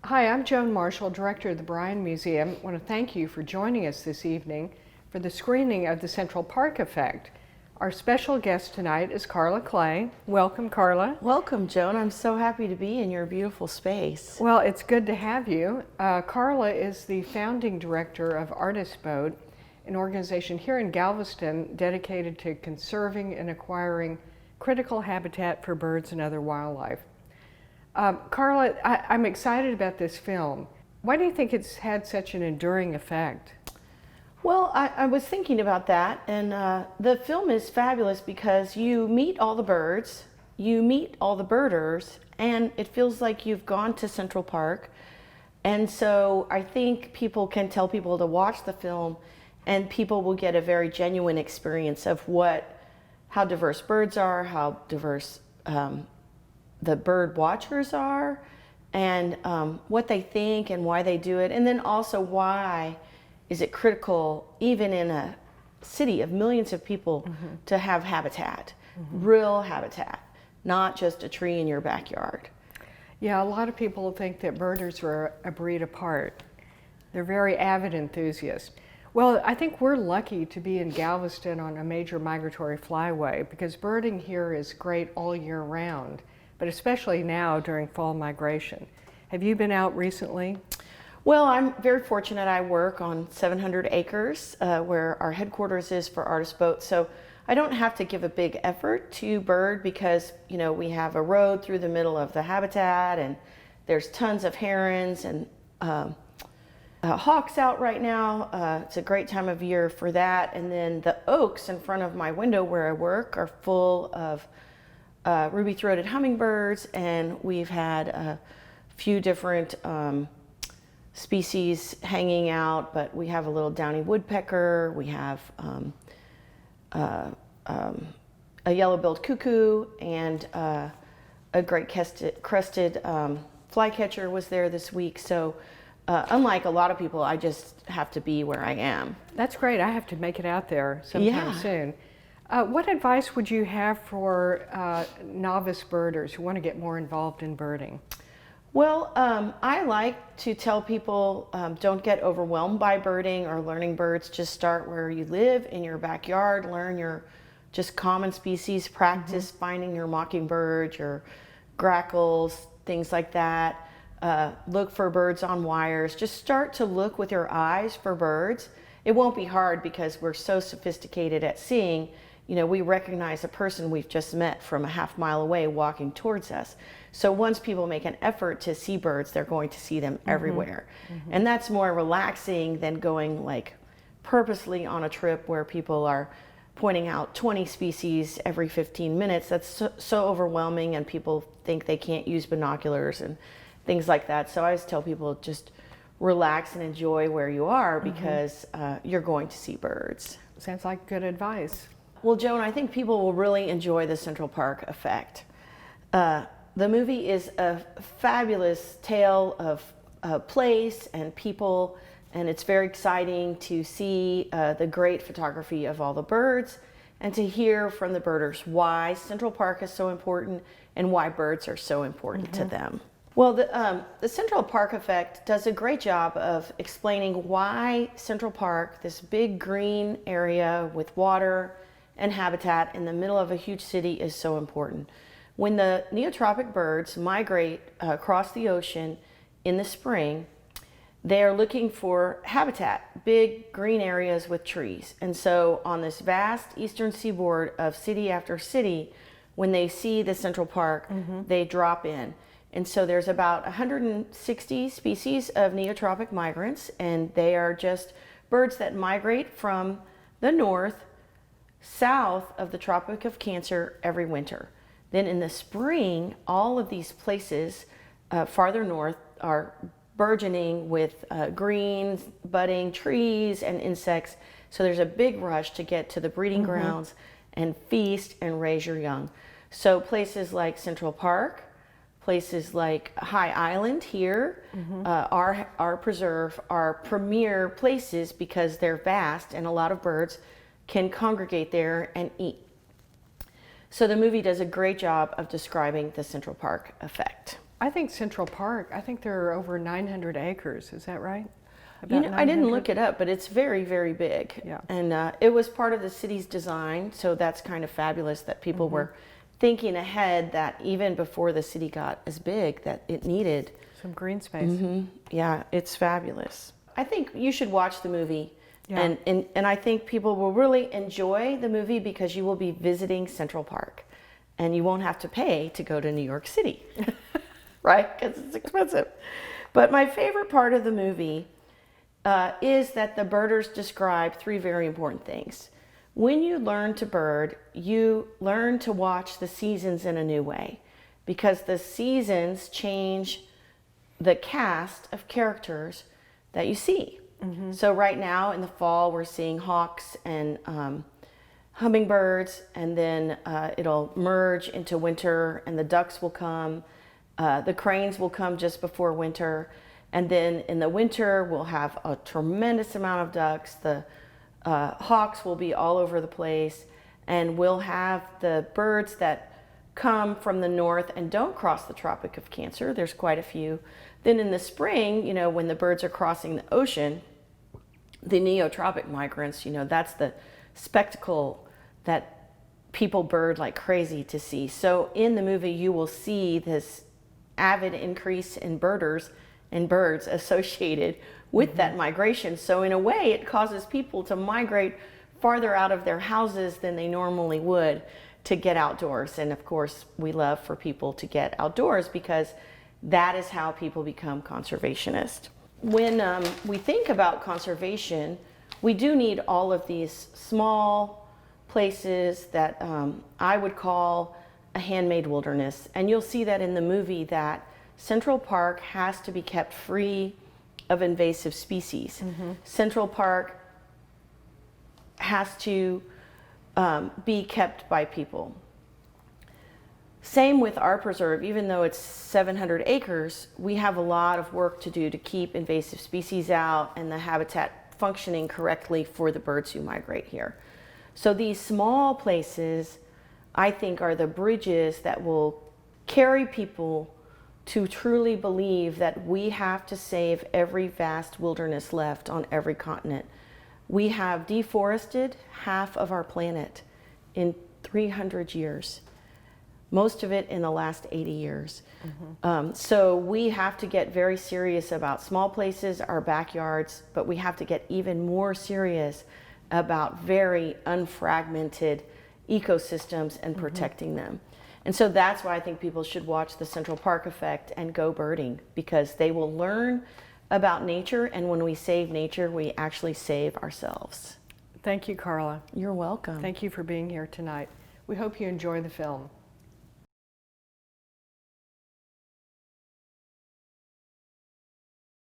Hi, I'm Joan Marshall, Director of the Bryan Museum. I want to thank you for joining us this evening for the screening of The Central Park Effect. Our special guest tonight is Karla Klay. Welcome, Karla. Welcome, Joan. I'm so happy to be in your beautiful space. Well, it's good to have you. Karla is the founding director of Artist Boat, an organization here in Galveston dedicated to conserving and acquiring critical habitat for birds and other wildlife. Karla, I'm excited about this film. Why do you think it's had such an enduring effect? Well, I was thinking about that, and the film is fabulous because you meet all the birds, you meet all the birders, and it feels like you've gone to Central Park. And so I think people can tell people to watch the film, and people will get a very genuine experience of how diverse birds are, how diverse the bird watchers are, and what they think and why they do it, and then also why is it critical, even in a city of millions of people, to have habitat, real habitat, not just a tree in your backyard. Yeah, a lot of people think that birders are a breed apart. They're very avid enthusiasts. Well, I think we're lucky to be in Galveston on a major migratory flyway because birding here is great all year round, but especially now during fall migration. Have you been out recently? Well, I'm very fortunate. I work on 700 acres where our headquarters is for Artist Boat, so I don't have to give a big effort to bird because, you know, we have a road through the middle of the habitat and there's tons of herons and hawks out right now. It's a great time of year for that. And then the oaks in front of my window where I work are full of ruby-throated hummingbirds, and we've had a few different species hanging out, but we have a little downy woodpecker, we have a yellow-billed cuckoo, and a great crested flycatcher was there this week. So unlike a lot of people, I just have to be where I am. That's great. I have to make it out there sometime soon. What advice would you have for novice birders who want to get more involved in birding? Well, I like to tell people don't get overwhelmed by birding or learning birds. Just start where you live, in your backyard, learn your just common species, practice finding your mockingbird, your grackles, things like that. Look for birds on wires. Just start to look with your eyes for birds. It won't be hard because we're so sophisticated at seeing. You know, we recognize a person we've just met from a half mile away walking towards us. So once people make an effort to see birds, they're going to see them everywhere. And that's more relaxing than going like purposely on a trip where people are pointing out 20 species every 15 minutes. That's so overwhelming, and people think they can't use binoculars and things like that. So I always tell people just relax and enjoy where you are because you're going to see birds. Sounds like good advice. Well, Joan, I think people will really enjoy the Central Park Effect. The movie is a fabulous tale of place and people, and it's very exciting to see the great photography of all the birds and to hear from the birders why Central Park is so important and why birds are so important to them. Well, the Central Park Effect does a great job of explaining why Central Park, this big green area with water and habitat in the middle of a huge city, is so important. When the neotropic birds migrate across the ocean in the spring, they are looking for habitat, big green areas with trees. And so on this vast eastern seaboard of city after city, when they see the Central Park, they drop in. And so there's about 160 species of neotropic migrants, and they are just birds that migrate from the north south of the Tropic of Cancer every winter. Then in the spring, all of these places farther north are burgeoning with green, budding trees and insects. So there's a big rush to get to the breeding grounds and feast and raise your young. So places like Central Park, places like High Island here, our preserve are premier places because they're vast and a lot of birds can congregate there and eat. So the movie does a great job of describing the Central Park effect. I think Central Park, I think there are over 900 acres. Is that right? You About know, I didn't 900? look it up, but it's very, very big. Yeah. And it was part of the city's design, so that's kind of fabulous that people were thinking ahead that even before the city got as big that it needed. Some green space. Yeah, it's fabulous. I think you should watch the movie. Yeah. And I think people will really enjoy the movie because you will be visiting Central Park and you won't have to pay to go to New York City, right? Because it's expensive. But my favorite part of the movie is that the birders describe three very important things. When you learn to bird, you learn to watch the seasons in a new way because the seasons change the cast of characters that you see. So right now in the fall, we're seeing hawks and hummingbirds, and then it'll merge into winter and the ducks will come. The cranes will come just before winter. And then in the winter, we'll have a tremendous amount of ducks. The hawks will be all over the place. And we'll have the birds that come from the north and don't cross the Tropic of Cancer. There's quite a few. Then in the spring, you know, when the birds are crossing the ocean, the neotropic migrants, you know, that's the spectacle that people bird like crazy to see. So in the movie, you will see this avid increase in birders and birds associated with that migration. So in a way, it causes people to migrate farther out of their houses than they normally would to get outdoors. And of course, we love for people to get outdoors because that is how people become conservationists. When we think about conservation, we do need all of these small places that I would call a handmade wilderness. And you'll see that in the movie that Central Park has to be kept free of invasive species. Central Park has to be kept by people. Same with our preserve. Even though it's 700 acres, we have a lot of work to do to keep invasive species out and the habitat functioning correctly for the birds who migrate here. So these small places, I think, are the bridges that will carry people to truly believe that we have to save every vast wilderness left on every continent. We have deforested half of our planet in 300 years. Most of it in the last 80 years. So we have to get very serious about small places, our backyards, but we have to get even more serious about very unfragmented ecosystems and protecting them. And so that's why I think people should watch the Central Park Effect and go birding, because they will learn about nature, and when we save nature, we actually save ourselves. Thank you, Karla. You're welcome. Thank you for being here tonight. We hope you enjoy the film.